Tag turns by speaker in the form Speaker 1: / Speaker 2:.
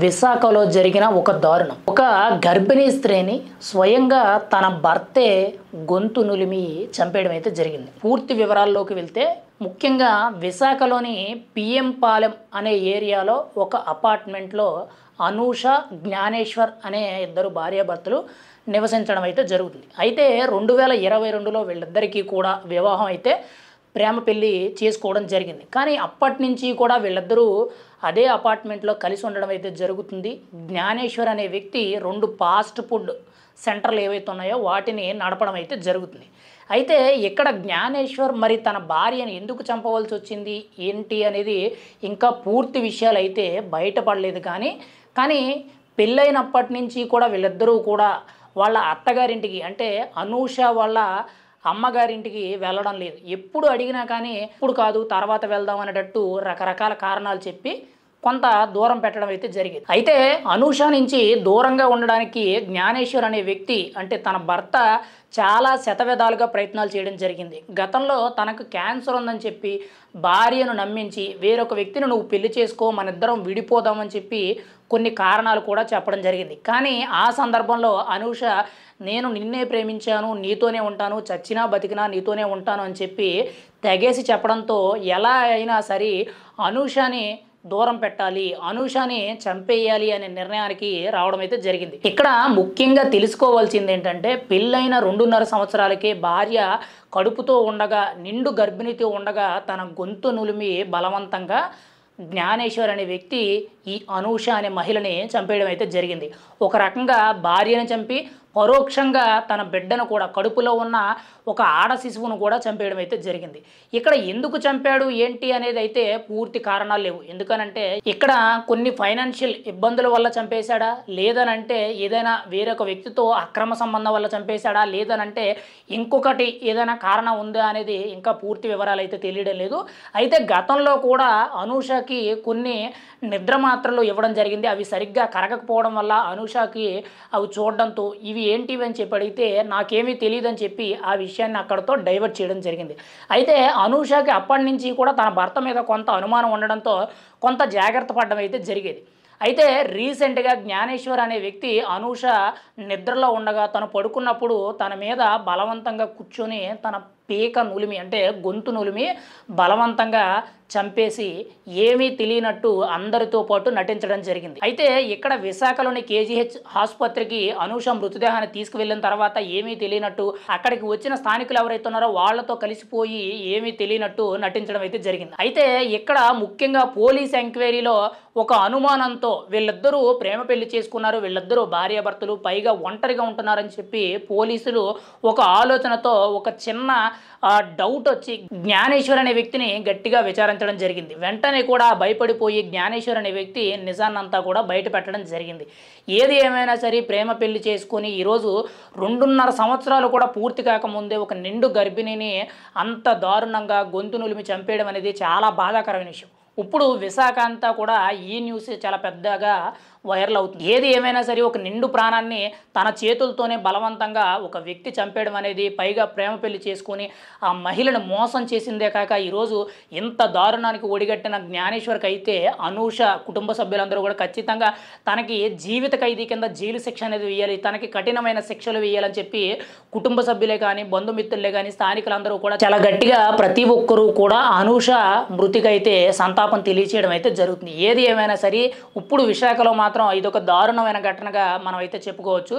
Speaker 1: విశాఖలో జరిగిన ఒక దారుణం. ఒక గర్భిణీ స్త్రీని స్వయంగా తన భర్తే గొంతు నులిమి చంపేయడం అయితే జరిగింది. పూర్తి వివరాల్లోకి వెళ్తే ముఖ్యంగా విశాఖలోని పిఎం పాలెం అనే ఏరియాలో ఒక అపార్ట్మెంట్లో అనూష, జ్ఞానేశ్వర్ అనే ఇద్దరు భార్యాభర్తలు నివసించడం అయితే జరుగుతుంది. అయితే 2022లో వీళ్ళిద్దరికీ కూడా వివాహం అయితే ప్రేమ పెళ్ళి చేసుకోవడం జరిగింది. కానీ అప్పటి నుంచి కూడా వీళ్ళిద్దరూ అదే అపార్ట్మెంట్లో కలిసి ఉండడం అయితే జరుగుతుంది. జ్ఞానేశ్వర్ అనే వ్యక్తి 2 ఫాస్ట్ ఫుడ్ సెంటర్లు ఏవైతే ఉన్నాయో వాటిని నడపడం అయితే జరుగుతుంది. అయితే ఇక్కడ జ్ఞానేశ్వర్ మరి తన భార్యను ఎందుకు చంపవలసి వచ్చింది ఏంటి అనేది ఇంకా పూర్తి విషయాలు అయితే బయటపడలేదు. కానీ పెళ్ళైనప్పటి నుంచి కూడా వీళ్ళిద్దరూ కూడా వాళ్ళ అత్తగారింటికి అంటే అనూష వాళ్ళ అమ్మగారింటికి వెళ్ళడం లేదు. ఎప్పుడు అడిగినా కానీ ఇప్పుడు కాదు తర్వాత వెళ్దాం అనేటట్టు రకరకాల కారణాలు చెప్పి కొంత దూరం పెట్టడం అయితే జరిగింది. అయితే అనూష నుంచి దూరంగా ఉండడానికి జ్ఞానేశ్వర్ అనే వ్యక్తి అంటే తన భర్త చాలా శతవిధాలుగా ప్రయత్నాలు చేయడం జరిగింది. గతంలో తనకు క్యాన్సర్ ఉందని చెప్పి భార్యను నమ్మించి వేరొక వ్యక్తిని నువ్వు పెళ్లి చేసుకో మనిద్దరం విడిపోదామని చెప్పి కొన్ని కారణాలు కూడా చెప్పడం జరిగింది. కానీ ఆ సందర్భంలో అనూష నేను నిన్నే ప్రేమించాను, నీతోనే ఉంటాను, చచ్చినా బతికినా నీతోనే ఉంటాను అని చెప్పి తెగేసి చెప్పడంతో ఎలా అయినా సరే అనూషని దూరం పెట్టాలి, అనూషని చంపేయాలి అనే నిర్ణయానికి రావడం అయితే జరిగింది. ఇక్కడ ముఖ్యంగా తెలుసుకోవాల్సింది ఏంటంటే పెళ్ళైన 2.5 సంవత్సరాలకే భార్య కడుపుతో ఉండగా నిండు గర్భిణితో ఉండగా తన గొంతు నులిమి బలవంతంగా జ్ఞానేశ్వర్ అనే వ్యక్తి ఈ అనూష అనే మహిళని చంపేయడం అయితే జరిగింది. ఒక రకంగా భార్యను చంపి పరోక్షంగా తన బిడ్డను కూడా కడుపులో ఉన్న ఒక ఆడ శిశువును కూడా చంపేయడం అయితే జరిగింది. ఇక్కడ ఎందుకు చంపాడు ఏంటి అనేది అయితే పూర్తి కారణాలు లేవు. ఎందుకనంటే ఇక్కడ కొన్ని ఫైనాన్షియల్ ఇబ్బందుల వల్ల చంపేశాడా, లేదనంటే ఏదైనా వేరొక వ్యక్తితో అక్రమ సంబంధం వల్ల చంపేశాడా, లేదనంటే ఇంకొకటి ఏదైనా కారణం ఉందా అనేది ఇంకా పూర్తి వివరాలు అయితే తెలియడం లేదు. అయితే గతంలో కూడా అనూషకి కొన్ని నిద్ర మాత్రలు ఇవ్వడం జరిగింది. అవి సరిగ్గా కరగకపోవడం వల్ల అనూషకి అవి చూడడంతో ఇవి ఏంటివి అని చెప్పి అడిగితే నాకేమీ తెలియదని చెప్పి ఆ విషయాన్ని అక్కడితో డైవర్ట్ చేయడం జరిగింది. అయితే అనూషకి అప్పటి నుంచి కూడా తన భర్త మీద కొంత అనుమానం ఉండడంతో కొంత జాగ్రత్త పడడం అయితే జరిగేది. అయితే రీసెంట్గా జ్ఞానేశ్వర్ అనే వ్యక్తి అనూష నిద్రలో ఉండగా తను పడుకున్నప్పుడు తన మీద బలవంతంగా కూర్చొని తన పీక నులిమి అంటే గొంతు నులిమి బలవంతంగా చంపేసి ఏమీ తెలియనట్టు అందరితో పాటు నటించడం జరిగింది. అయితే ఇక్కడ విశాఖలోని కేజీహెచ్ ఆసుపత్రికి అనూష మృతదేహాన్ని తీసుకువెళ్ళిన తర్వాత ఏమీ తెలియనట్టు అక్కడికి వచ్చిన స్థానికులు ఎవరైతే ఉన్నారో వాళ్లతో కలిసిపోయి ఏమీ తెలియనట్టు నటించడం అయితే జరిగింది. అయితే ఇక్కడ ముఖ్యంగా పోలీస్ ఎంక్వైరీలో ఒక అనుమానంతో వీళ్ళిద్దరూ ప్రేమ పెళ్లి చేసుకున్నారు, వీళ్ళిద్దరూ భార్యాభర్తలు, పైగా ఒంటరిగా ఉంటున్నారని చెప్పి పోలీసులు ఒక ఆలోచనతో ఒక చిన్న డౌట్ వచ్చి జ్ఞానేశ్వర్ అనే వ్యక్తిని గట్టిగా విచారించడం జరిగింది. వెంటనే కూడా భయపడిపోయి జ్ఞానేశ్వర్ అనే వ్యక్తి నిజాన్నంతా కూడా బయట పెట్టడం జరిగింది. ఏది ఏమైనా సరే ప్రేమ పెళ్లి చేసుకొని ఈరోజు 2.5 సంవత్సరాలు కూడా పూర్తి కాకముందే ఒక నిండు గర్భిణిని అంత దారుణంగా గొంతు నులిమి చంపేయడం అనేది చాలా బాధాకరమైన విషయం. ఇప్పుడు విశాఖ అంతా కూడా ఈ న్యూస్ చాలా పెద్దగా వైరల్ అవుతుంది. ఏది ఏమైనా సరే ఒక నిండు ప్రాణాన్ని తన చేతులతోనే బలవంతంగా ఒక వ్యక్తి చంపేయడం అనేది, పైగా ప్రేమ పెళ్లి చేసుకొని ఆ మహిళను మోసం చేసిందే కాక ఈరోజు ఇంత దారుణానికి ఒడిగట్టిన జ్ఞానేశ్వర్కి అయితే అనూష కుటుంబ సభ్యులందరూ కూడా ఖచ్చితంగా తనకి జీవిత ఖైదీ కింద జైలు శిక్ష అనేది వేయాలి, తనకి కఠినమైన శిక్షలు వేయాలని చెప్పి కుటుంబ సభ్యులే కానీ బంధుమిత్రులే కానీ స్థానికులందరూ కూడా చాలా గట్టిగా ప్రతి ఒక్కరూ కూడా అనూష మృతికైతే సంతాపం తెలియచేయడం అయితే జరుగుతుంది. ఏది ఏమైనా సరే ఇప్పుడు విశాఖలో మాత్రం ఇదొక దారుణమైన ఘటనగా మనం అయితే చెప్పుకోవచ్చు.